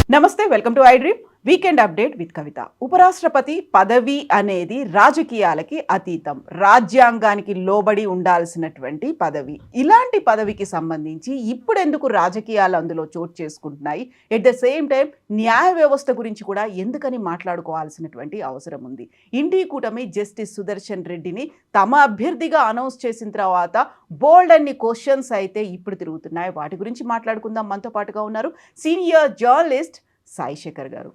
నమస్తే, welcome to I dream weekend update with Kavitha. ఉపరాష్ట్రపతి పదవి అనేది రాజకీయాలకి అతీతం, రాజ్యాంగానికి లోబడి ఉండాల్సినటువంటి పదవి. ఇలాంటి పదవికి సంబంధించి ఇప్పుడు ఎందుకు రాజకీయాలు అందులో చోటు చేసుకుంటున్నాయి? ఎట్ ద సేమ్ టైం న్యాయ వ్యవస్థ గురించి కూడా ఎందుకని మాట్లాడుకోవాల్సినటువంటి అవసరం ఉంది? ఇండి కూటమి జస్టిస్ సుదర్శన్ రెడ్డిని తమ అభ్యర్థిగా అనౌన్స్ చేసిన తర్వాత బోల్డ్ అన్ని క్వశ్చన్స్ అయితే ఇప్పుడు తిరుగుతున్నాయి. వాటి గురించి మాట్లాడుకుందాం. మనతో పాటుగా ఉన్నారు సీనియర్ జర్నలిస్ట్ సాయి శేఖర్ గారు.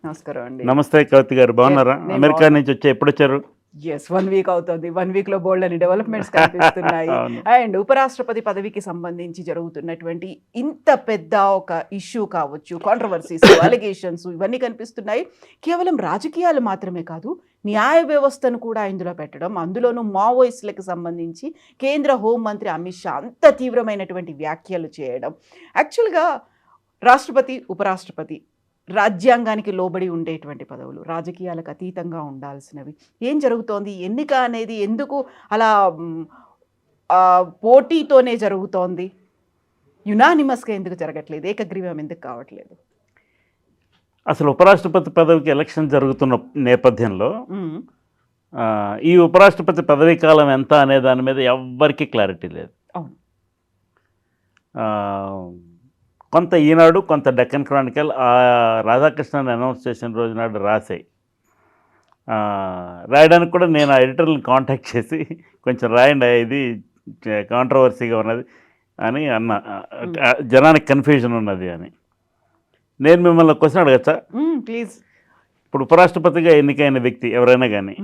నమస్కారం అండి. నమస్తే కవిత గారు, బాగున్నారా? అమెరికా నుంచి వచ్చి ఎప్పుడు వచ్చారు? ఎస్, 1 వీక్ అవుతుంది. 1 వీక్లో బోల్డ్ అని డెవలప్మెంట్స్ కనిపిస్తున్నాయి. అండ్ ఉపరాష్ట్రపతి పదవికి సంబంధించి జరుగుతున్నటువంటి ఇంత పెద్ద ఒక ఇష్యూ కావచ్చు, కాంట్రవర్సీస్, అలిగేషన్స్ ఇవన్నీ కనిపిస్తున్నాయి. కేవలం రాజకీయాలు మాత్రమే కాదు, న్యాయ వ్యవస్థను కూడా ఇందులో పెట్టడం, అందులోనూ మావోయిస్టులకు సంబంధించి కేంద్ర హోంమంత్రి అమిత్ షా అంత తీవ్రమైనటువంటి వ్యాఖ్యలు చేయడం. యాక్చువల్గా రాష్ట్రపతి, ఉపరాష్ట్రపతి రాజ్యాంగానికి లోబడి ఉండేటువంటి పదవులు, రాజకీయాలకు అతీతంగా ఉండాల్సినవి. ఏం జరుగుతోంది? ఎన్నిక అనేది ఎందుకు అలా పోటీతోనే జరుగుతోంది? యునానిమస్గా ఎందుకు జరగట్లేదు? ఏకగ్రీవం ఎందుకు కావట్లేదు? అసలు ఉపరాష్ట్రపతి పదవికి ఎలక్షన్ జరుగుతున్న నేపథ్యంలో ఈ ఉపరాష్ట్రపతి పదవీ కాలం ఎంత అనే దాని మీద ఎవ్వరికీ క్లారిటీ లేదు. అవును. కొంత ఈనాడు, కొంత డెక్కన్ క్రానికల్ రాధాకృష్ణన్ అనౌన్స్ చేసిన రోజు నాడు రాశాయి. రాయడానికి కూడా నేను ఆ ఎడిటర్ని కాంటాక్ట్ చేసి కొంచెం రాయండి, ఇది కాంట్రవర్సీగా ఉన్నది అని అన్న, జనానికి కన్ఫ్యూజన్ ఉన్నది అని. నేను మిమ్మల్ని క్వశ్చన్ అడగచ్చా? ప్లీజ్. ఇప్పుడు ఉపరాష్ట్రపతిగా ఎన్నికైన వ్యక్తి ఎవరైనా కానీ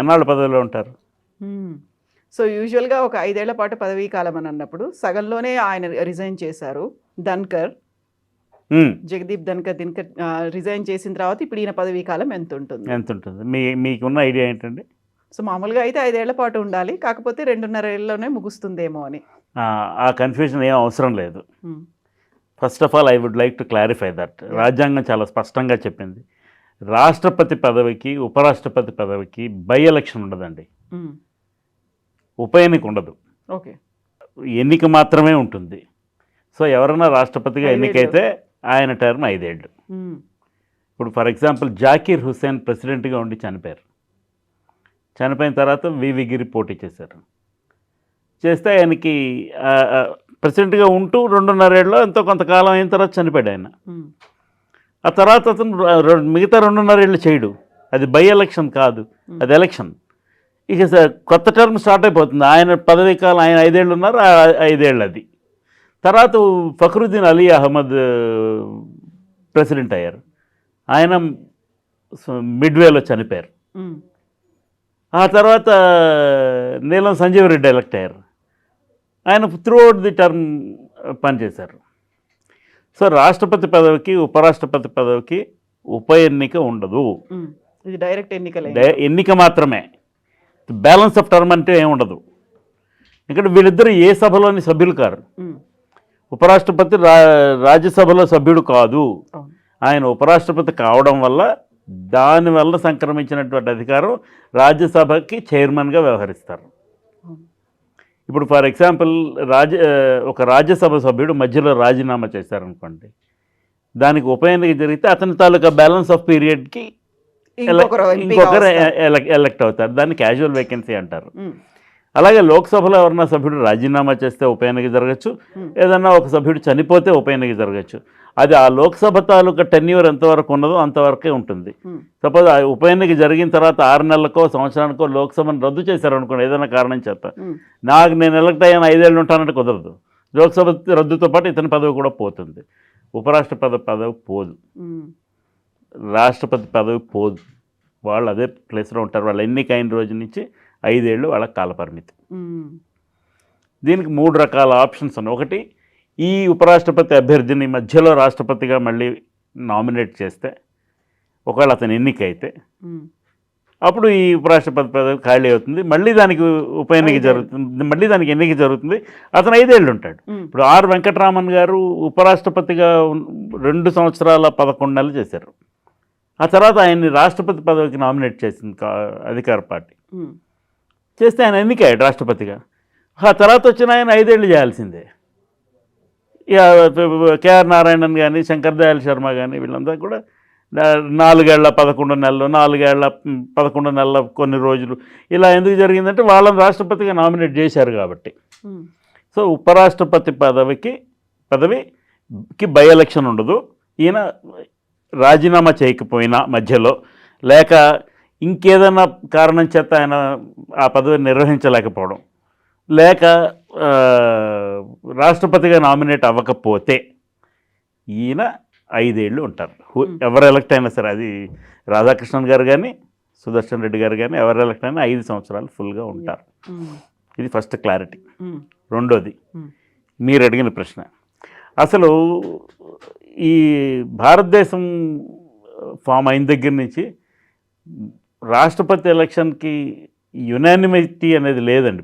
ఎన్నాళ్ళు పదవిలో ఉంటారు? సో యూజువల్గా ఒక 5 ఏళ్ల పాటు పదవీ కాలం అని అన్నప్పుడు సగంలోనే ఆయన రిజైన్ చేశారు. జగదీప్ ధన్కర్ రిజైన్ చేసిన తర్వాత ఇప్పుడు ఈయన పదవీ కాలం ఎంత ఉంటుంది? మీకున్న ఐడియా ఏంటండి? సో మామూలుగా అయితే 5 ఏళ్ల పాటు ఉండాలి, కాకపోతే 2.5 ఏళ్ళలోనే ముగుస్తుందేమో అని. ఆ కన్ఫ్యూజన్ ఏం అవసరం లేదు. First of all I would like to clarify that రాజ్యాంగం చాలా స్పష్టంగా చెప్పింది, రాష్ట్రపతి పదవికి, ఉపరాష్ట్రపతి పదవికి బై ఎలక్షన్ ఉండదండి, ఉప ఎన్నిక ఉండదు. ఓకే, ఎన్నిక మాత్రమే ఉంటుంది. సో ఎవరైనా రాష్ట్రపతిగా ఎన్నికైతే ఆయన టర్మ్ 5 ఏళ్ళు. ఇప్పుడు ఫర్ ఎగ్జాంపుల్ జాకీర్ హుస్సేన్ ప్రెసిడెంట్గా ఉండి చనిపోయారు. చనిపోయిన తర్వాత వివి గిరి పోటీ చేస్తే ఆయనకి ప్రెసిడెంట్గా ఉంటూ 2.5 ఏళ్ళలో ఎంతో కొంతకాలం అయిన తర్వాత చనిపోయాడు ఆయన. ఆ తర్వాత అతను మిగతా 2.5 ఏళ్ళు చేయడు. అది బై ఎలక్షన్ కాదు, అది ఎలక్షన్. ఇక కొత్త టర్మ్ స్టార్ట్ అయిపోతుంది. ఆయన పదవీ కాలం, ఆయన 5 ఏళ్ళు ఉన్నారు, 5 ఏళ్ళు అది. తర్వాత ఫక్రుద్దీన్ అలీ అహ్మద్ ప్రెసిడెంట్ అయ్యారు. ఆయన మిడ్వేలో చనిపోయారు. ఆ తర్వాత నీలం సంజీవ్ రెడ్డి ఎలక్ట్ అయ్యారు. ఆయన త్రూఅవుట్ ది టర్మ్ పనిచేశారు. సో రాష్ట్రపతి పదవికి, ఉపరాష్ట్రపతి పదవికి ఉప ఎన్నిక ఉండదు, ఇది డైరెక్ట్ ఎన్నిక మాత్రమే. బ్యాలెన్స్ ఆఫ్ టర్మ్ అంటే ఏముండదు. ఇక్కడ వీళ్ళిద్దరు ఏ సభలోని సభ్యులు కారు. ఉపరాష్ట్రపతి రాజ్యసభలో సభ్యుడు కాదు. ఆయన ఉపరాష్ట్రపతి కావడం వల్ల దానివల్ల సంక్రమించినటువంటి అధికారం రాజ్యసభకి చైర్మన్గా వ్యవహరిస్తారు. ఇప్పుడు ఫర్ ఎగ్జాంపుల్ ఒక రాజ్యసభ సభ్యుడు మధ్యలో రాజీనామా చేశారనుకోండి, దానికి ఉప ఎన్నిక జరిగితే అతని తాలూకా బ్యాలెన్స్ ఆఫ్ పీరియడ్కి ఇంకొకరు ఎలక్ట్ అవుతారు. దాన్ని క్యాజువల్ వేకెన్సీ అంటారు. అలాగే లోక్సభలో ఎవరన్నా సభ్యుడు రాజీనామా చేస్తే ఉప ఎన్నిక జరగచ్చు, ఏదన్నా ఒక సభ్యుడు చనిపోతే ఉప ఎన్నిక జరగచ్చు. అది ఆ లోక్సభ తాలూకా టెన్యూర్ ఎంతవరకు ఉన్నదో అంతవరకే ఉంటుంది. సపోజ్ ఆ ఉప ఎన్నిక జరిగిన తర్వాత 6 నెలలకో సంవత్సరానికో లోక్సభను రద్దు చేశారనుకోండి, ఏదైనా కారణం చేత, నేను ఎలక్ట్ అయ్యాను 5 ఏళ్ళు ఉంటానంటే కుదరదు. లోక్సభ రద్దుతో పాటు ఇతని పదవి కూడా పోతుంది. ఉపరాష్ట్రపతి పదవి పోదు, రాష్ట్రపతి పదవి పోదు. వాళ్ళు అదే ప్లేస్లో ఉంటారు. వాళ్ళు ఎన్నికైన రోజు నుంచి 5 ఏళ్ళు వాళ్ళ కాలపరిమితి. దీనికి 3 రకాల ఆప్షన్స్ ఉన్నాయి. ఒకటి, ఈ ఉపరాష్ట్రపతి అభ్యర్థిని మధ్యలో రాష్ట్రపతిగా మళ్ళీ నామినేట్ చేస్తే, ఒకవేళ అతను ఎన్నికైతే అప్పుడు ఈ ఉపరాష్ట్రపతి పదవి ఖాళీ అవుతుంది. మళ్ళీ దానికి ఉప ఎన్నిక జరుగుతుంది, మళ్ళీ దానికి ఎన్నిక జరుగుతుంది. అతను 5 ఏళ్ళు ఉంటాడు. ఇప్పుడు ఆర్ వెంకటరామన్ గారు ఉపరాష్ట్రపతిగా 2 సంవత్సరాల 11 నెలలు చేశారు. ఆ తర్వాత ఆయన్ని రాష్ట్రపతి పదవికి నామినేట్ చేసింది అధికార పార్టీ. చేస్తే ఆయన ఎన్నికయ్యాడు రాష్ట్రపతిగా. ఆ తర్వాత వచ్చిన ఆయన 5 ఏళ్ళు చేయాల్సిందే. కేఆర్ నారాయణన్ కానీ శంకర్ దయాళ్ శర్మ కానీ వీళ్ళంతా కూడా 4 ఏళ్ల 11 నెలలు 4 ఏళ్ల 11 నెలల కొన్ని రోజులు ఇలా ఎందుకు జరిగిందంటే వాళ్ళని రాష్ట్రపతిగా నామినేట్ చేశారు కాబట్టి. సో ఉపరాష్ట్రపతి పదవికి బై ఎలక్షన్ ఉండదు. ఈయన రాజీనామా చేయకపోయినా మధ్యలో లేక ఇంకేదైనా కారణం చేత ఆయన ఆ పదవిని నిర్వహించలేకపోవడం లేక రాష్ట్రపతిగా నామినేట్ అవ్వకపోతే ఈయన 5 ఏళ్ళు ఉంటారు. ఎవరు ఎలక్ట్ అయినా సరే, అది రాధాకృష్ణన్ గారు కానీ సుదర్శన్ రెడ్డి గారు కానీ ఎవరు ఎలక్ట్ అయినా 5 సంవత్సరాలు ఫుల్గా ఉంటారు. ఇది ఫస్ట్ క్లారిటీ. రెండోది మీరు అడిగిన ప్రశ్న, అసలు ఈ భారతదేశం ఫామ్ అయిన దగ్గర నుంచి రాష్ట్రపతి ఎలక్షన్కి యునానిమిటీ అనేది లేదండి.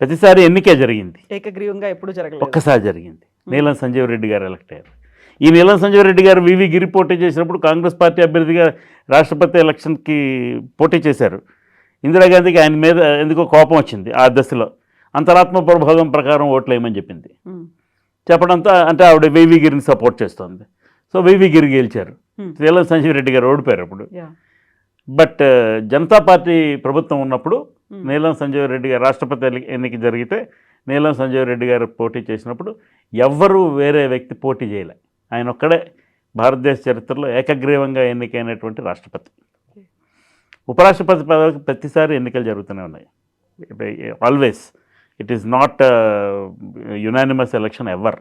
ప్రతిసారి ఎన్నికే జరిగింది, ఏకగ్రీవంగా ఎప్పుడు జరగలేదు. ఒక్కసారి జరిగింది. నీలం సంజీవ్ రెడ్డి గారు ఎలక్ట్ అయ్యారు. ఈ నీలం సంజీవ్ రెడ్డి గారు వివి గిరి పోటీ చేసినప్పుడు కాంగ్రెస్ పార్టీ అభ్యర్థిగా రాష్ట్రపతి ఎలక్షన్కి పోటీ చేశారు. ఇందిరాగాంధీకి ఆయన మీద ఎందుకో కోపం వచ్చింది. ఆ దశలో అంతరాత్మ ప్రభావం ప్రకారం ఓట్లు వేయమని చెప్పింది. చెప్పడంతో అంటే ఆవిడ వివి గిరిని సపోర్ట్ చేస్తుంది. సో వివి గిరి గెలిచారు. నీలం సంజీవ్ రెడ్డి గారు ఓడిపోయారు అప్పుడు. బట్ జనతా పార్టీ ప్రభుత్వం ఉన్నప్పుడు నీలం సంజీవ్ రెడ్డి గారు రాష్ట్రపతి ఎన్నిక జరిగితే నీలం సంజీవ్ రెడ్డి గారు పోటీ చేసినప్పుడు ఎవ్వరూ వేరే వ్యక్తి పోటీ చేయలే. ఆయన ఒక్కడే భారతదేశ చరిత్రలో ఏకగ్రీవంగా ఎన్నికైనటువంటి రాష్ట్రపతి. ఉపరాష్ట్రపతి పదవికి ప్రతిసారి ఎన్నికలు జరుగుతూనే ఉన్నాయి. Always it is not unanimous election ever.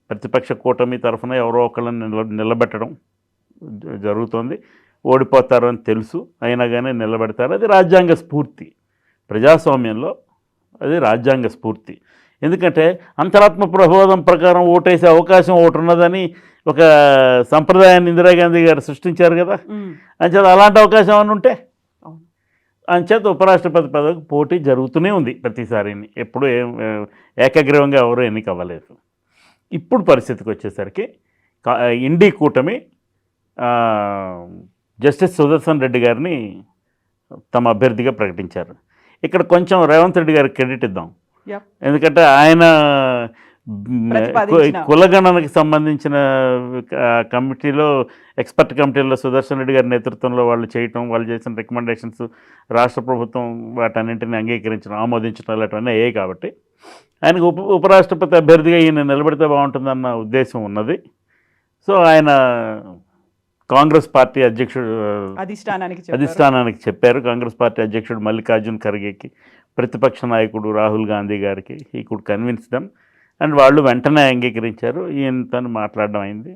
ప్రతిపక్ష కూటమి తరఫున ఎవరో ఒకళ్ళని నిలబెట్టడం జరుగుతుంది. ఓడిపోతారు అని తెలుసు, అయినా కానీ నిలబెడతారు. అది రాజ్యాంగ స్ఫూర్తి. ప్రజాస్వామ్యంలో అది రాజ్యాంగ స్ఫూర్తి. ఎందుకంటే అంతరాత్మ ప్రబోధం ప్రకారం ఓటేసే అవకాశం ఒకటి ఉన్నదని ఒక సంప్రదాయాన్ని ఇందిరాగాంధీ గారు సృష్టించారు కదా. అంచేత అలాంటి అవకాశం అని ఉంటే అంచేత ఉపరాష్ట్రపతి పదవికి పోటీ జరుగుతూనే ఉంది ప్రతిసారిని. ఎప్పుడు ఏకగ్రీవంగా ఎవరు ఎన్నిక అవ్వలేదు. ఇప్పుడు పరిస్థితికి వచ్చేసరికి ఇండి కూటమి జస్టిస్ సుదర్శన్ రెడ్డి గారిని తమ అభ్యర్థిగా ప్రకటించారు. ఇక్కడ కొంచెం రేవంత్ రెడ్డి గారికి క్రెడిట్ ఇద్దాం. ఎందుకంటే ఆయన కులగణనకి సంబంధించిన కమిటీలో, ఎక్స్పర్ట్ కమిటీలో సుదర్శన్ రెడ్డి గారి నేతృత్వంలో వాళ్ళు చేయటం, వాళ్ళు చేసిన రికమెండేషన్స్ రాష్ట్ర ప్రభుత్వం వాటన్నింటినీ అంగీకరించడం, ఆమోదించడం ఇలాంటివన్నీ అయ్యాయి. కాబట్టి ఆయనకు ఉపరాష్ట్రపతి అభ్యర్థిగా ఈయన నిలబడితే బాగుంటుందన్న ఉద్దేశం ఉన్నది. సో ఆయన కాంగ్రెస్ పార్టీ అధ్యక్షుడు అధిష్టానానికి చెప్పారు. కాంగ్రెస్ పార్టీ అధ్యక్షుడు మల్లికార్జున్ ఖర్గేకి, ప్రతిపక్ష నాయకుడు రాహుల్ గాంధీ గారికి ఈ కుడ్ కన్విన్స్ దెమ్ అండ్ వాళ్ళు వెంటనే అంగీకరించారు. ఈయనతో మాట్లాడడం అయింది.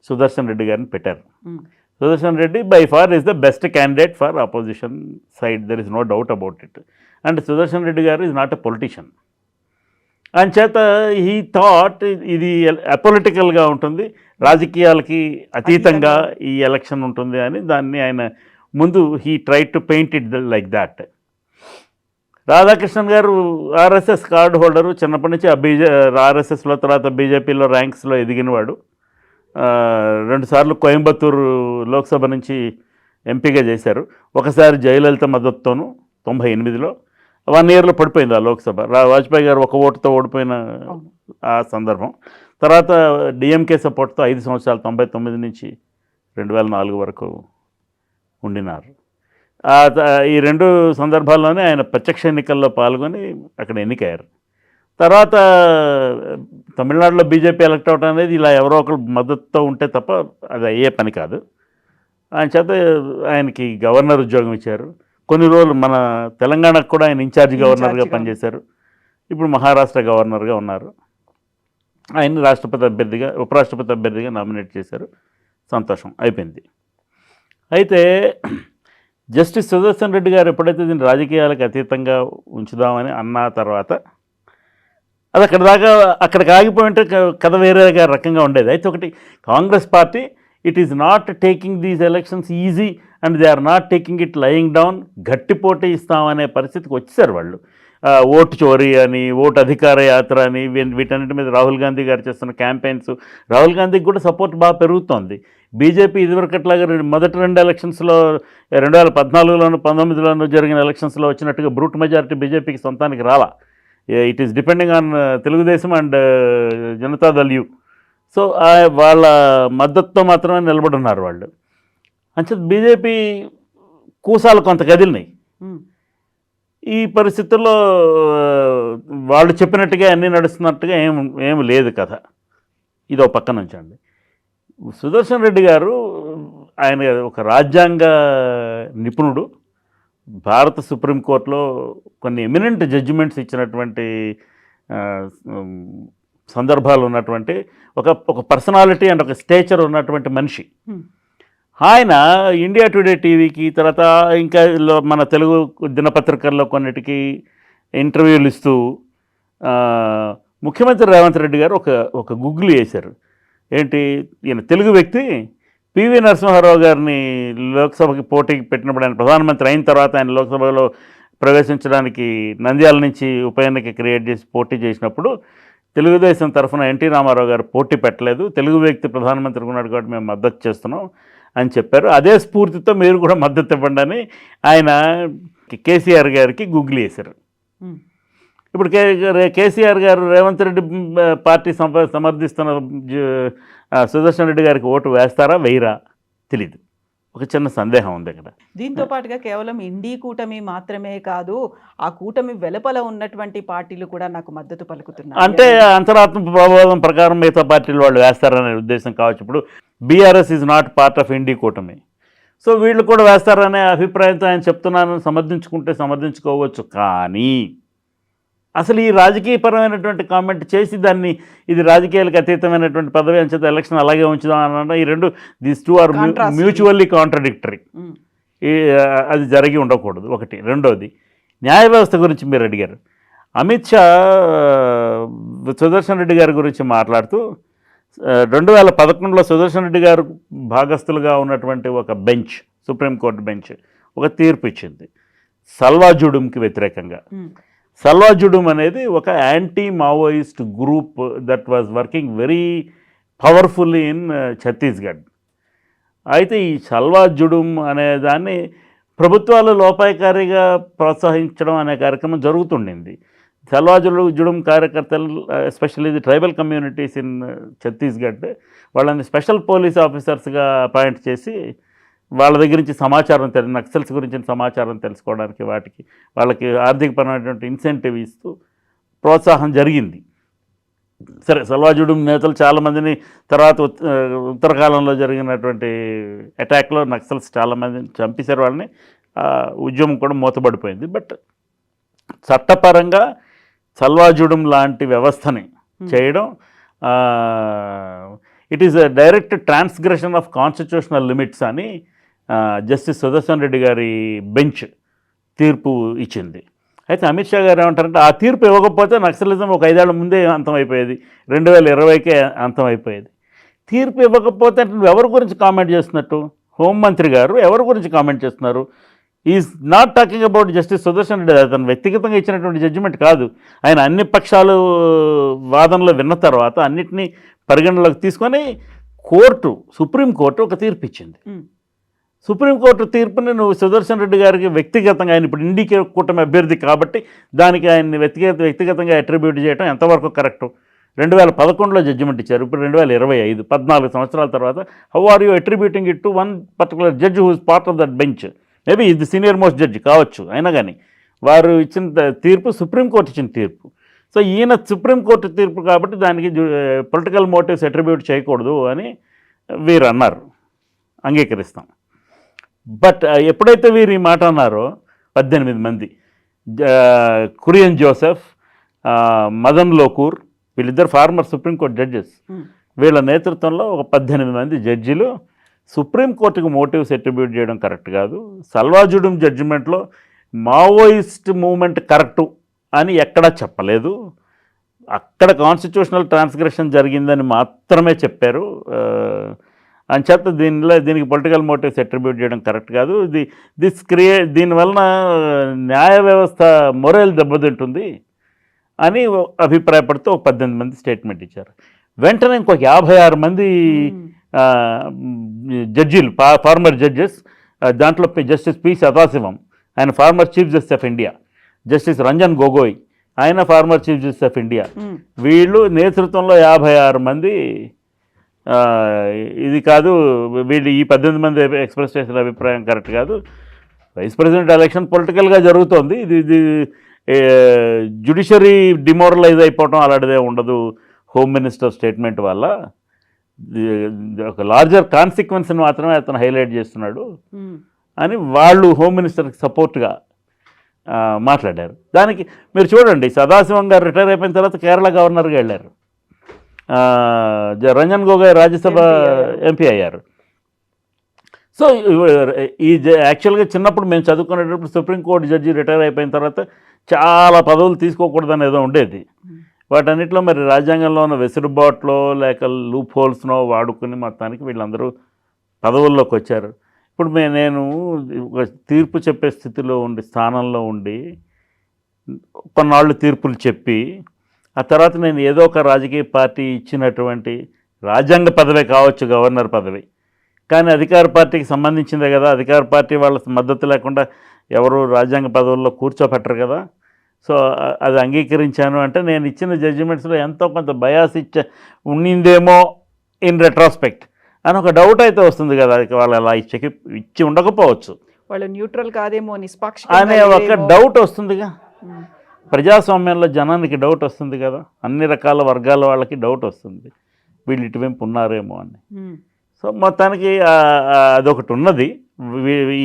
సుదర్శన్ రెడ్డి గారిని పెట్టారు. Sudarshan Reddy by far is the best candidate for opposition side, there is no doubt about it. And Sudarshan Reddy garu is not a politician. అంచేత హీ థాట్ ఇది అపొలిటికల్గా ఉంటుంది, రాజకీయాలకి అతీతంగా ఈ ఎలక్షన్ ఉంటుంది అని దాన్ని ఆయన ముందు he try to paint it like that. Radhakrishnan గారు ఆర్ఎస్ఎస్ కార్డు హోల్డరు, చిన్నప్పటి నుంచి ఆర్ఎస్ఎస్లో తర్వాత బీజేపీలో ర్యాంక్స్లో ఎదిగినవాడు. 2 సార్లు కోయంబత్తూరు లోక్సభ నుంచి ఎంపీగా చేశారు. ఒకసారి జయలలిత మద్దతుతోనూ 98లో 1 ఇయర్లో పడిపోయింది ఆ లోక్సభ. వాజ్పేయి గారు 1 ఓటుతో ఓడిపోయిన ఆ సందర్భం. తర్వాత డిఎంకే సపోర్ట్తో 5 సంవత్సరాలు 99 నుంచి 2004 వరకు ఉండినారు. ఈ 2 సందర్భాల్లోనే ఆయన ప్రత్యక్ష ఎన్నికల్లో పాల్గొని అక్కడ ఎన్నికయ్యారు. తర్వాత తమిళనాడులో బీజేపీ ఎలక్ట్ అవడం అనేది ఇలా ఎవరో ఒకరు మద్దతుతో ఉంటే తప్ప అది అయ్యే పని కాదు. ఆయన చేత ఆయనకి గవర్నర్ ఉద్యోగం ఇచ్చారు. కొన్ని రోజులు మన తెలంగాణకు కూడా ఆయన ఇన్ఛార్జ్ గవర్నర్గా పనిచేశారు. ఇప్పుడు మహారాష్ట్ర గవర్నర్గా ఉన్నారు. ఆయన్ని ఉపరాష్ట్రపతి అభ్యర్థిగా నామినేట్ చేశారు. సంతోషం, అయిపోయింది. అయితే జస్టిస్ సుదర్శన్ రెడ్డి గారు ఎప్పుడైతే దీన్ని రాజకీయాలకు అతీతంగా ఉంచుదామని అన్న తర్వాత అది అక్కడికి ఆగిపోయింటే కథ వేరేగా రకంగా ఉండేది. అయితే ఒకటి, Congress party it is not taking these elections easy and they are not taking it lying down. గట్టి పోటీ ఇస్తామనే పరిస్థితికి వచ్చేసారు వాళ్ళు. ఓటు చోరీ అని, ఓటు అధికార యాత్ర అని, వీటన్నిటి మీద రాహుల్ గాంధీ గారు చేస్తున్న క్యాంపెయిన్స్, రాహుల్ గాంధీకి కూడా సపోర్ట్ బాగా పెరుగుతోంది. బీజేపీ ఇదివరకట్లాగా మొదటి 2 ఎలక్షన్స్లో 2014లోను 19లోను జరిగిన ఎలక్షన్స్లో వచ్చినట్టుగా బ్రూట్ మెజారిటీ బీజేపీకి సొంతానికి రాలా. It is depending on Telugu Desam and Janata Dal you. So వాళ్ళ మద్దతుతో మాత్రమే నిలబడున్నారు వాళ్ళు. అంచేత బీజేపీ కూసాలు కొంత కదిలినాయి. ఈ పరిస్థితుల్లో వాళ్ళు చెప్పినట్టుగా అన్నీ నడుస్తున్నట్టుగా ఏం లేదు కథ. ఇదో పక్కన ఉంచండి. సుదర్శన్ రెడ్డి గారు ఆయన ఒక రాజ్యాంగ నిపుణుడు, భారత సుప్రీంకోర్టులో కొన్ని ఎమినెంట్ జడ్జిమెంట్స్ ఇచ్చినటువంటి సందర్భాలు ఉన్నటువంటి ఒక పర్సనాలిటీ అండ్ ఒక స్టేచర్ ఉన్నటువంటి మనిషి. ఆయన ఇండియా టుడే టీవీకి, తర్వాత ఇంకా మన తెలుగు దినపత్రికల్లో కొన్నిటికి ఇంటర్వ్యూలు ఇస్తూ ముఖ్యమంత్రి రేవంత్ రెడ్డి గారు ఒక గుగ్గులు వేశారు. ఏంటి, ఈయన తెలుగు వ్యక్తి పివి నరసింహారావు గారిని లోక్సభకి పోటీకి పెట్టినప్పుడు, ఆయన ప్రధానమంత్రి అయిన తర్వాత ఆయన లోక్సభలో ప్రవేశించడానికి నంద్యాల నుంచి ఉప ఎన్నిక క్రియేట్ చేసి పోటీ చేసినప్పుడు తెలుగుదేశం తరఫున ఎన్టీ రామారావు గారు పోటీ పెట్టలేదు, తెలుగు వ్యక్తి ప్రధానమంత్రి ఉన్నాడు కాబట్టి మేము మద్దతు చేస్తున్నాం అని చెప్పారు. అదే స్ఫూర్తితో మీరు కూడా మద్దతు ఇవ్వండి అని ఆయన కేసీఆర్ గారికి గుగ్గులు వేశారు. ఇప్పుడు కేసీఆర్ గారు రేవంత్ రెడ్డి పార్టీ సమర్థిస్తున్న సుదర్శన్ రెడ్డి గారికి ఓటు వేస్తారా వేయరా తెలీదు. ఒక చిన్న సందేహం ఉంది అక్కడ. దీంతో పాటుగా కేవలం ఇండి కూటమి మాత్రమే కాదు, ఆ కూటమి వెలుపల ఉన్నటువంటి పార్టీలు కూడా నాకు మద్దతు పలుకుతున్నాయి. అంటే అంతరాత్మ ప్రభావం ప్రకారం మిగతా పార్టీలు వాళ్ళు వేస్తారనే ఉద్దేశం కావచ్చు. ఇప్పుడు BRS is not part of INDI కూటమి, సో వీళ్ళు కూడా వేస్తారనే అభిప్రాయంతో ఆయన చెప్తున్నాను. సమర్థించుకుంటే సమర్థించుకోవచ్చు, కానీ అసలు ఈ రాజకీయపరమైనటువంటి కామెంట్ చేసి దాన్ని ఇది రాజకీయాలకు అతీతమైనటువంటి పదవి అంచేత ఎలక్షన్ అలాగే ఉంచుదాం అన్న ఈ రెండు, these two are mutually contradictory. అది జరిగి ఉండకూడదు ఒకటి. రెండోది, న్యాయ వ్యవస్థ గురించి మీరు అడిగారు. అమిత్ షా సుదర్శన్ రెడ్డి గారి గురించి మాట్లాడుతూ 2011లో సుదర్శన్ రెడ్డి గారు భాగస్థులుగా ఉన్నటువంటి ఒక బెంచ్, సుప్రీంకోర్టు బెంచ్ ఒక తీర్పు ఇచ్చింది సల్వా జుడుమ్కి వ్యతిరేకంగా. సల్వా జుడుమ్ అనేది ఒక anti Maoist group that was working very powerfully in Chhattisgarh. అయితే ఈ సల్వా జుడుమ్ అనే దాన్ని ప్రభుత్వాలు లోపాయకారిగా ప్రోత్సహించడం అనే కార్యక్రమం జరుగుతుండింది. సల్వా జుడుమ్ కార్యకర్తలు, especially the tribal communities in Chhattisgarh, వాళ్ళని స్పెషల్ పోలీస్ ఆఫీసర్స్గా అపాయింట్ చేసి వాళ్ళ దగ్గర నుంచి సమాచారం నక్సల్స్ గురించిన సమాచారం తెలుసుకోవడానికి వాళ్ళకి ఆర్థికపరమైనటువంటి ఇన్సెంటివ్ ఇస్తూ ప్రోత్సాహం జరిగింది. సరే, సల్వా జుడుమ్ నేతలు చాలామందిని తర్వాత ఉత్తరకాలంలో జరిగినటువంటి అటాక్లో నక్సల్స్ చాలామందిని చంపేశారు, వాళ్ళని ఉద్యమం కూడా మూతపడిపోయింది. బట్ చట్టపరంగా సల్వా జుడుమ్ లాంటి వ్యవస్థని చేయడం it is a direct transgression of constitutional limits అని జస్టిస్ సుదర్శన్ రెడ్డి గారి బెంచ్ తీర్పు ఇచ్చింది. అయితే అమిత్ షా గారు ఏమంటారంటే, ఆ తీర్పు ఇవ్వకపోతే నక్సలిజం ఒక 5 ఏళ్ల ముందే అంతమైపోయేది, 2020కే అంతమైపోయేది. తీర్పు ఇవ్వకపోతే నువ్వు ఎవరి గురించి కామెంట్ చేస్తున్నట్టు? హోంమంత్రి గారు ఎవరి గురించి కామెంట్ చేస్తున్నారు? Is not talking about justice Sudarshan Reddy. అతను వ్యక్తిగతంగా ఇచ్చినటువంటి జడ్జిమెంట్ కాదు. ఆయన అన్ని పక్షాలు వాదనలు విన్న తర్వాత అన్నిటినీ పరిగణలోకి తీసుకొని సుప్రీంకోర్టు ఒక తీర్పు ఇచ్చింది. సుప్రీంకోర్టు తీర్పుని నువ్వు సుదర్శన్ రెడ్డి గారికి వ్యక్తిగతంగా, ఆయన ఇప్పుడు ఇండి కూటమి అభ్యర్థి కాబట్టి దానికి ఆయన్ని వ్యక్తిగతంగా అట్రిబ్యూట్ చేయడం ఎంతవరకు కరెక్టు? 2011లో జడ్జిమెంట్ ఇచ్చారు, ఇప్పుడు 2025, 14 సంవత్సరాల తర్వాత how are you attributing it to one particular judge who is part of that bench? Maybe ఇది సీనియర్ మోస్ట్ జడ్జి కావచ్చు, అయినా కానీ వారు ఇచ్చిన తీర్పు సుప్రీంకోర్టు ఇచ్చిన తీర్పు. సో ఈయన సుప్రీంకోర్టు తీర్పు కాబట్టి దానికి పొలిటికల్ మోటివ్స్ అట్రిబ్యూట్ చేయకూడదు అని వీరు అన్నారు, అంగీకరిస్తాం. బట్ ఎప్పుడైతే వీరు ఈ మాట అన్నారో 18 మంది, కురియన్ జోసెఫ్, మదన్ లోకూర్, వీళ్ళిద్దరు ఫార్మర్ సుప్రీంకోర్టు జడ్జెస్, వీళ్ళ నేతృత్వంలో ఒక 18 మంది జడ్జిలు సుప్రీంకోర్టుకు మోటివ్స్ అట్రిబ్యూట్ చేయడం కరెక్ట్ కాదు, సల్వా జుడుమ్ జడ్జిమెంట్లో మావోయిస్ట్ మూవ్మెంట్ కరెక్టు అని ఎక్కడా చెప్పలేదు, అక్కడ కాన్స్టిట్యూషనల్ ట్రాన్స్గ్రెషన్ జరిగిందని మాత్రమే చెప్పారు. అంచేత దీనికి పొలిటికల్ మోటివ్స్ అట్రిబ్యూట్ చేయడం కరెక్ట్ కాదు. దీనివలన న్యాయ వ్యవస్థ మొరల్ దెబ్బతింటుంది అని అభిప్రాయపడుతూ ఒక 18 మంది స్టేట్మెంట్ ఇచ్చారు. వెంటనే ఇంకొక 56 మంది జడ్జీలు, ఫార్మర్ జడ్జెస్, దాంట్లో జస్టిస్ పి సదాశివం, ఆయన former chief justice of India, justice Ranjan Gogoi, ఆయన former chief justice of India. వీళ్ళు నేతృత్వంలో 56 మంది, ఇది కాదు వీళ్ళు ఈ 18 మంది ఎక్స్ప్రెస్ చేసిన అభిప్రాయం కరెక్ట్ కాదు, వైస్ ప్రెసిడెంట్ ఎలక్షన్ పొలిటికల్గా జరుగుతోంది, ఇది జ్యుడిషియరీ డిమోరలైజ్ అయిపోవటం అలాంటిదే ఉండదు హోమ్ మినిస్టర్ స్టేట్మెంట్ వల్ల, ఒక లార్జర్ కాన్సిక్వెన్స్ని మాత్రమే అతను హైలైట్ చేస్తున్నాడు అని వాళ్ళు హోమ్ మినిస్టర్కి సపోర్ట్గా మాట్లాడారు. దానికి మీరు చూడండి, సదాశివం గారు రిటైర్ అయిపోయిన తర్వాత కేరళ గవర్నర్గా వెళ్ళారు, రంజన్ గొగోయ్ రాజ్యసభ ఎంపీ అయ్యారు. సో ఈ యాక్చువల్గా చిన్నప్పుడు మేము చదువుకునేటప్పుడు సుప్రీంకోర్టు జడ్జి రిటైర్ అయిపోయిన తర్వాత చాలా పదవులు తీసుకోకూడదని ఏదో ఉండేది. వాటన్నిటిలో మరి రాజ్యాంగంలో ఉన్న వెసులుబాట్లో లేక లూప్ హోల్స్నో వాడుకుని మొత్తానికి వీళ్ళందరూ పదవుల్లోకి వచ్చారు. ఇప్పుడు నేను ఒక తీర్పు చెప్పే స్థితిలో ఉండి స్థానంలో ఉండి కొన్నాళ్ళు తీర్పులు చెప్పి ఆ తర్వాత నేను ఏదో ఒక రాజకీయ పార్టీ ఇచ్చినటువంటి రాజ్యాంగ పదవే కావచ్చు గవర్నర్ పదవి, కానీ అధికార పార్టీకి సంబంధించిందే కదా, అధికార పార్టీ వాళ్ళ మద్దతు లేకుండా ఎవరు రాజ్యాంగ పదవుల్లో కూర్చోపెట్టరు కదా. సో అది అంగీకరించాను అంటే నేను ఇచ్చిన జడ్జిమెంట్స్లో ఎంతో కొంత బయాస్ ఉండిందేమో ఇన్ రెట్రాస్పెక్ట్ అని ఒక డౌట్ అయితే వస్తుంది కదా. వాళ్ళు అలా ఇచ్చి ఉండకపోవచ్చు, వాళ్ళు న్యూట్రల్ కాదేమో అనే ఒక డౌట్ వస్తుందిగా. ప్రజాస్వామ్యంలో జనానికి డౌట్ వస్తుంది కదా, అన్ని రకాల వర్గాల వాళ్ళకి డౌట్ వస్తుంది, వీళ్ళు ఇటువైపు ఉన్నారేమో అని. సో మొత్తానికి అదొకటి ఉన్నది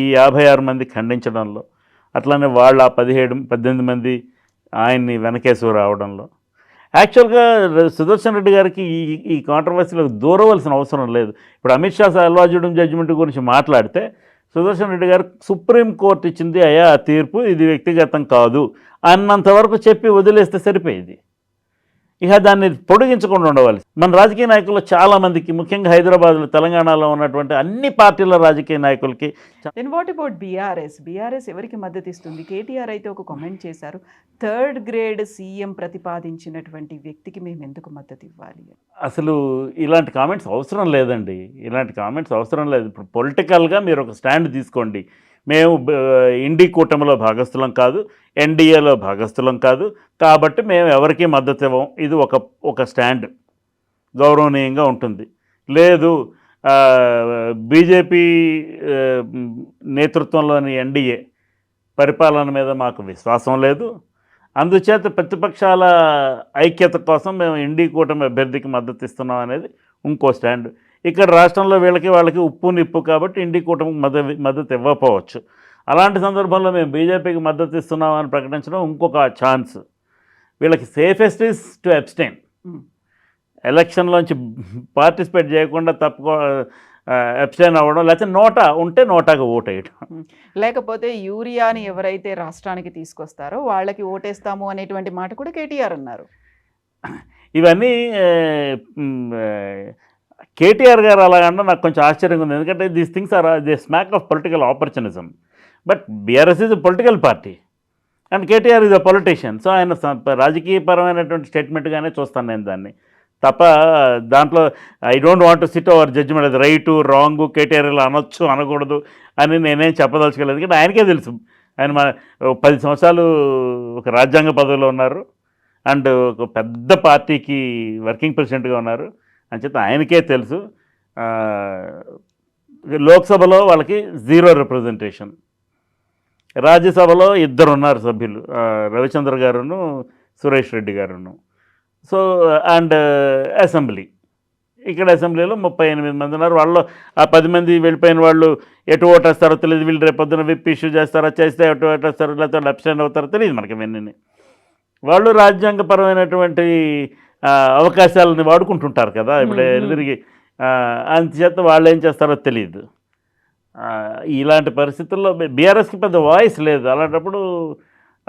ఈ 56 మంది ఖండించడంలో, అట్లానే వాళ్ళ 18 మంది ఆయన్ని వెనకేసుకు రావడంలో. యాక్చువల్గా సుదర్శన్ రెడ్డి గారికి ఈ కాంట్రవర్సీలకు దూరవలసిన అవసరం లేదు. ఇప్పుడు అమిత్ షా అల్వాజుడం జడ్జిమెంట్ గురించి మాట్లాడితే సుదర్శన్ రెడ్డి గారు సుప్రీంకోర్టు ఇచ్చింది అయ్యా ఆ తీర్పు, ఇది వ్యక్తిగతం కాదు అన్నంతవరకు చెప్పి వదిలేస్తే సరిపోయేది. ఇక దాన్ని పొడిగించకుండా ఉండవాలి. మన రాజకీయ నాయకులు చాలామందికి, ముఖ్యంగా హైదరాబాద్లో తెలంగాణలో ఉన్నటువంటి అన్ని పార్టీల రాజకీయ నాయకులకి. దెన్ వాట్ అబౌట్ బీఆర్ఎస్ ఎవరికి మద్దతు ఇస్తుంది? కేటీఆర్ అయితే ఒక కామెంట్ చేశారు, 3rd గ్రేడ్ సీఎం ప్రతిపాదించినటువంటి వ్యక్తికి మేము ఎందుకు మద్దతు ఇవ్వాలి? అసలు ఇలాంటి కామెంట్స్ అవసరం లేదండి, ఇలాంటి కామెంట్స్ అవసరం లేదు. ఇప్పుడు పొలిటికల్గా మీరు ఒక స్టాండ్ తీసుకోండి, మేము ఇండి కూటమిలో భాగస్థులం కాదు, ఎన్డీఏలో భాగస్థులం కాదు, కాబట్టి మేము ఎవరికీ మద్దతు ఇవ్వం, ఇది ఒక స్టాండ్ గౌరవనీయంగా ఉంటుంది. లేదు బీజేపీ నేతృత్వంలోని ఎన్డీఏ పరిపాలన మీద మాకు విశ్వాసం లేదు, అందుచేత ప్రతిపక్షాల ఐక్యత కోసం మేము ఇండి కూటమి అభ్యర్థికి మద్దతు ఇస్తున్నాం అనేది ఇంకో స్టాండ్. ఇక్కడ రాష్ట్రంలో వాళ్ళకి ఉప్పు నిప్పు కాబట్టి ఇండి కూటమికి మద్దతు ఇవ్వకపోవచ్చు. అలాంటి సందర్భంలో మేము బీజేపీకి మద్దతు ఇస్తున్నామని ప్రకటించడం ఇంకొక ఛాన్స్. వీళ్ళకి సేఫెస్ట్ ఈజ్ టు అబ్స్టైన్, ఎలక్షన్లోంచి పార్టిసిపేట్ చేయకుండా అబ్స్టైన్ అవ్వడం, లేకపోతే నోటాగా ఓటు వేయడం. లేకపోతే యూరియాని ఎవరైతే రాష్ట్రానికి తీసుకొస్తారో వాళ్ళకి ఓటేస్తాము అనేటువంటి మాట కూడా కేటీఆర్ అన్నారు. ఇవన్నీ కేటీఆర్ గారు అలాగంటే నాకు కొంచెం ఆశ్చర్యంగా ఉంది, ఎందుకంటే these things are the smack of political opportunism. But BRS is a political party and KTR is a politician. So ఆయన రాజకీయపరమైనటువంటి స్టేట్మెంట్గానే చూస్తాను నేను దాన్ని తప్ప, దాంట్లో I don't want to sit over judgement, అది రైటు రాంగు, కేటీఆర్ ఇలా అనొచ్చు అనకూడదు అని నేనేం చెప్పదలుచుకోలేదు. ఎందుకంటే ఆయనకే తెలుసు, ఆయన 10 సంవత్సరాలు ఒక రాజ్యాంగ పదవిలో ఉన్నారు అండ్ ఒక పెద్ద పార్టీకి వర్కింగ్ ప్రెసిడెంట్గా ఉన్నారు అని చెప్పి ఆయనకే తెలుసు. లోక్సభలో వాళ్ళకి 0 రిప్రజెంటేషన్, రాజ్యసభలో 2 ఉన్నారు సభ్యులు, రవిచంద్ర గారును సురేష్ రెడ్డి గారును. సో అండ్ అసెంబ్లీ, ఇక్కడ అసెంబ్లీలో 38 మంది ఉన్నారు. వాళ్ళు ఆ 10 మంది వెళ్ళిపోయిన వాళ్ళు ఎటు ఓటేస్తారో తెలియదు, వీళ్ళు రేపొద్దున విప్ ఇష్యూ చేస్తారో, చేస్తే ఎటు ఓటేస్తారో, లేకపోతే అబ్స్టైన్ అవుతారో తెలియదు మనకి. ఇవన్నీ వాళ్ళు రాజ్యాంగపరమైనటువంటి అవకాశాలని వాడుకుంటుంటారు కదా ఇప్పుడు ఎదురికి, అందుచేత వాళ్ళు ఏం చేస్తారో తెలియదు. ఇలాంటి పరిస్థితుల్లో బీఆర్ఎస్కి పెద్ద వాయిస్ లేదు. అలాంటప్పుడు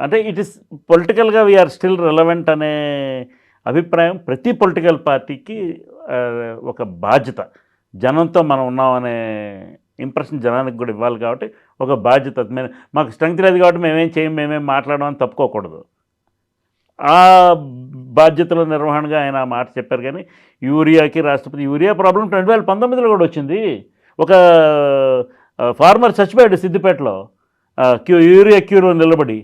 అంటే ఇట్ ఈస్ పొలిటికల్గా వీఆర్ స్టిల్ రిలవెంట్ అనే అభిప్రాయం ప్రతి పొలిటికల్ పార్టీకి ఒక బాధ్యత. జనంతో మనం ఉన్నామనే ఇంప్రెషన్ జనానికి కూడా ఇవ్వాలి కాబట్టి ఒక బాధ్యత. మాకు స్ట్రెంగ్త్ లేదు కాబట్టి మేమేం చేయం, మేమేం మాట్లాడమని తప్పుకోకూడదు. ఆ బాధ్యతల నిర్వహణగా ఆయన ఆ మాట చెప్పారు. కానీ యూరియాకి యూరియా ప్రాబ్లం 2019లో కూడా వచ్చింది. ఒక ఫార్మర్ చచ్చిపోయాడు సిద్దిపేటలో యూరియా క్యూలో నిలబడి.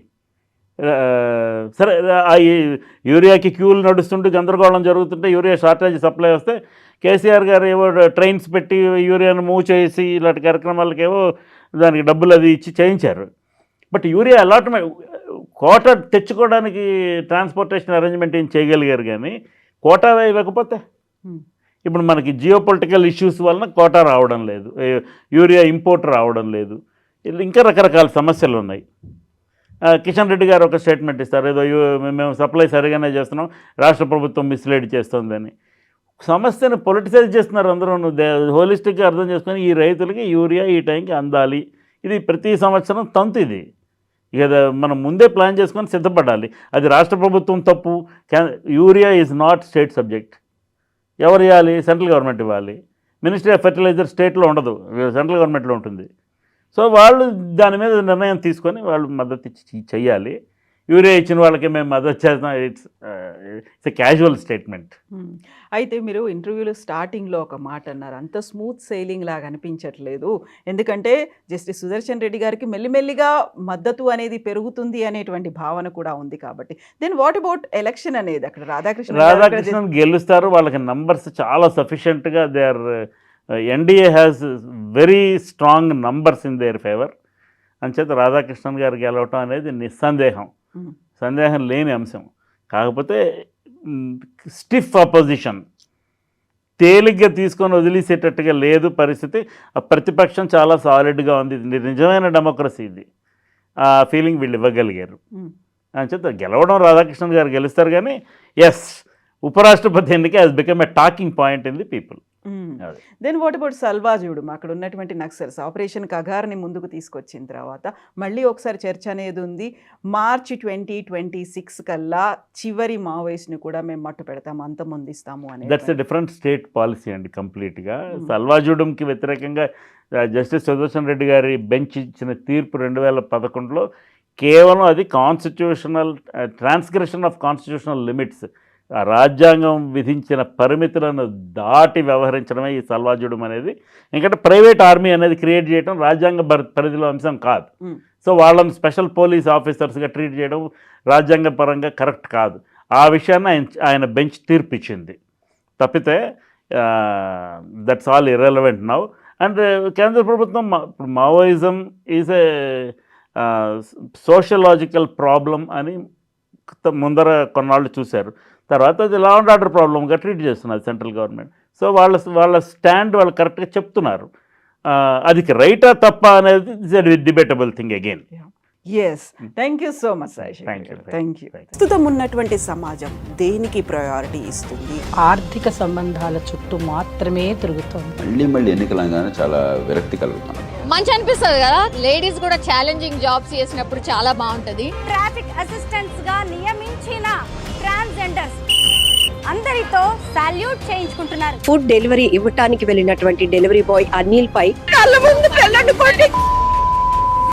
సరే ఆ యూరియాకి క్యూలు నడుస్తుంటే గందరగోళం జరుగుతుంటే యూరియా షార్టేజ్ సప్లై వస్తే కేసీఆర్ గారు ఏవో ట్రైన్స్ పెట్టి యూరియాను మూవ్ చేసి ఇలాంటి కార్యక్రమాలకేవో దానికి డబ్బులు అది ఇచ్చి చేయించారు. బట్ యూరియా అలాట్మెంట్ కోటా తెచ్చుకోవడానికి ట్రాన్స్పోర్టేషన్ అరేంజ్మెంట్ ఏం చేయగలిగారు, కానీ కోటా ఇవ్వకపోతే ఇప్పుడు మనకి జియో పొలిటికల్ ఇష్యూస్ వలన కోటా రావడం లేదు, యూరియా ఇంపోర్ట్ రావడం లేదు, ఇంకా రకరకాల సమస్యలు ఉన్నాయి. కిషన్ రెడ్డి గారు ఒక స్టేట్మెంట్ ఇస్తారు, ఏదో మేము సప్లై సరిగానే చేస్తున్నాం, రాష్ట్ర ప్రభుత్వం మిస్లీడ్ చేస్తుందని. సమస్యను పొలిటిసైజ్ చేస్తున్నారు అందరూ. హోలిస్టిక్గా అర్థం చేసుకొని ఈ రైతులకి యూరియా ఈ టైంకి అందాలి, ఇది ప్రతి సంవత్సరం తంతు. ఇది ఇక మనం ముందే ప్లాన్ చేసుకొని సిద్ధపడాలి. అది రాష్ట్ర ప్రభుత్వం తప్పు. Urea is not state subject. ఎవరు ఇవ్వాలి? సెంట్రల్ గవర్నమెంట్ ఇవ్వాలి. మినిస్ట్రీ ఆఫ్ ఫెర్టిలైజర్ స్టేట్లో ఉండదు, సెంట్రల్ గవర్నమెంట్లో ఉంటుంది. సో వాళ్ళు దాని మీద నిర్ణయం తీసుకొని వాళ్ళు మద్దతు ఇచ్చి చెయ్యాలి. యూరియా ఇచ్చిన వాళ్ళకి మేము మద్దతు చేస్తాం, ఇట్స్ ఎ క్యాజువల్ స్టేట్మెంట్. అయితే మీరు ఇంటర్వ్యూలో స్టార్టింగ్లో ఒక మాట అన్నారు, అంత స్మూత్ సెయిలింగ్ లాగా అనిపించట్లేదు, ఎందుకంటే జస్టిస్ సుదర్శన్ రెడ్డి గారికి మెల్లిమెల్లిగా మద్దతు అనేది పెరుగుతుంది అనేటువంటి భావన కూడా ఉంది కాబట్టి. దెన్ వాట్ అబౌట్ ఎలక్షన్ అనేది? అక్కడ రాధాకృష్ణన్ గెలుస్తారు, వాళ్ళకి నంబర్స్ చాలా సఫిషియెంట్గా, they are NDA has very strong numbers in their favour. అంచేత రాధాకృష్ణన్ గారు గెలవటం అనేది నిస్సందేహం, సందేహం లేని అంశం. కాకపోతే స్టిఫ్ అపోజిషన్, తేలిగ్గా తీసుకొని వదిలేసేటట్టుగా లేదు పరిస్థితి. ఆ ప్రతిపక్షం చాలా సాలిడ్గా ఉంది. ఇది నిజమైన డెమోక్రసీ, ఇది ఆ ఫీలింగ్ వీళ్ళు ఇవ్వగలిగారు. అంచేత గెలవడం రాధాకృష్ణన్ గారు గెలుస్తారు, కానీ ఎస్, ఉపరాష్ట్రపతి ఎన్నిక has become a talking point in the people. Then what about Salwa Judum? అక్కడ ఉన్నటువంటి నక్సల్స్ ఆపరేషన్ కగార్ని ముందుకు తీసుకొచ్చిన తర్వాత మళ్ళీ ఒకసారి చర్చ అనేది ఉంది. మార్చి 2026 కల్లా చివరి మావోయిస్ట్ని కూడా మేము మట్టు పెడతాము, అంతమొందిస్తాము అని. That's a different state policy అండి కంప్లీట్గా. సల్వాజుడంకి వ్యతిరేకంగా జస్టిస్ సుదర్శన్ రెడ్డి గారి బెంచ్ ఇచ్చిన తీర్పు 2011లో కేవలం అది constitutional transgression of constitutional limits, రాజ్యాంగం విధించిన పరిమితులను దాటి వ్యవహరించడమే ఈ సల్వాజుడం అనేది. ఎందుకంటే ప్రైవేట్ ఆర్మీ అనేది క్రియేట్ చేయడం రాజ్యాంగ పరిధిలో అంశం కాదు. సో వాళ్ళని స్పెషల్ పోలీస్ ఆఫీసర్స్గా ట్రీట్ చేయడం రాజ్యాంగ పరంగా కరెక్ట్ కాదు. ఆ విషయాన్ని ఆయన బెంచ్ తీర్పు ఇచ్చింది తప్పితే that's all irrelevant now. And కేంద్ర ప్రభుత్వం Maoism is a sociological problem అని ముందర కొన్నాళ్ళు చూశారు. తర్వాత అది లా అండ్ ఆర్డర్ ప్రాబ్లంగా ట్రీట్ చేస్తున్నారు సెంట్రల్ గవర్నమెంట్. సో వాళ్ళ స్టాండ్ వాళ్ళు కరెక్ట్గా చెప్తున్నారు. అది రైటా తప్ప అనేది is a debatable thing again. Yes, thank you so much. Thank you. ప్రస్తుతం ఉన్నటువంటి సమాజం దేనికి ప్రయారిటీ ఇస్తుంది? ఆర్థిక సంబంధాల చుట్టూ మాత్రమే తిరుగుతుంది. మళ్ళీ ఎన్నికలంగానే చాలా విరక్తి కలుగుతాను. మంచి అనిపిస్తుంది కదా, లేడీస్ కూడా ఛాలెంజింగ్ జాబ్స్ చేసినప్పుడు చాలా బాగుంటది. ట్రాఫిక్ అసిస్టెంట్స్ గా నియమించిన ట్రాన్స్జెండర్స్ అందరితో సాల్యూట్ చేయించుకుంటున్నారు. ఫుడ్ డెలివరీ ఇవ్వటానికి వెళ్ళినటువంటి డెలివరీ బాయ్ అనిల్ పై కళ్ళ ముందు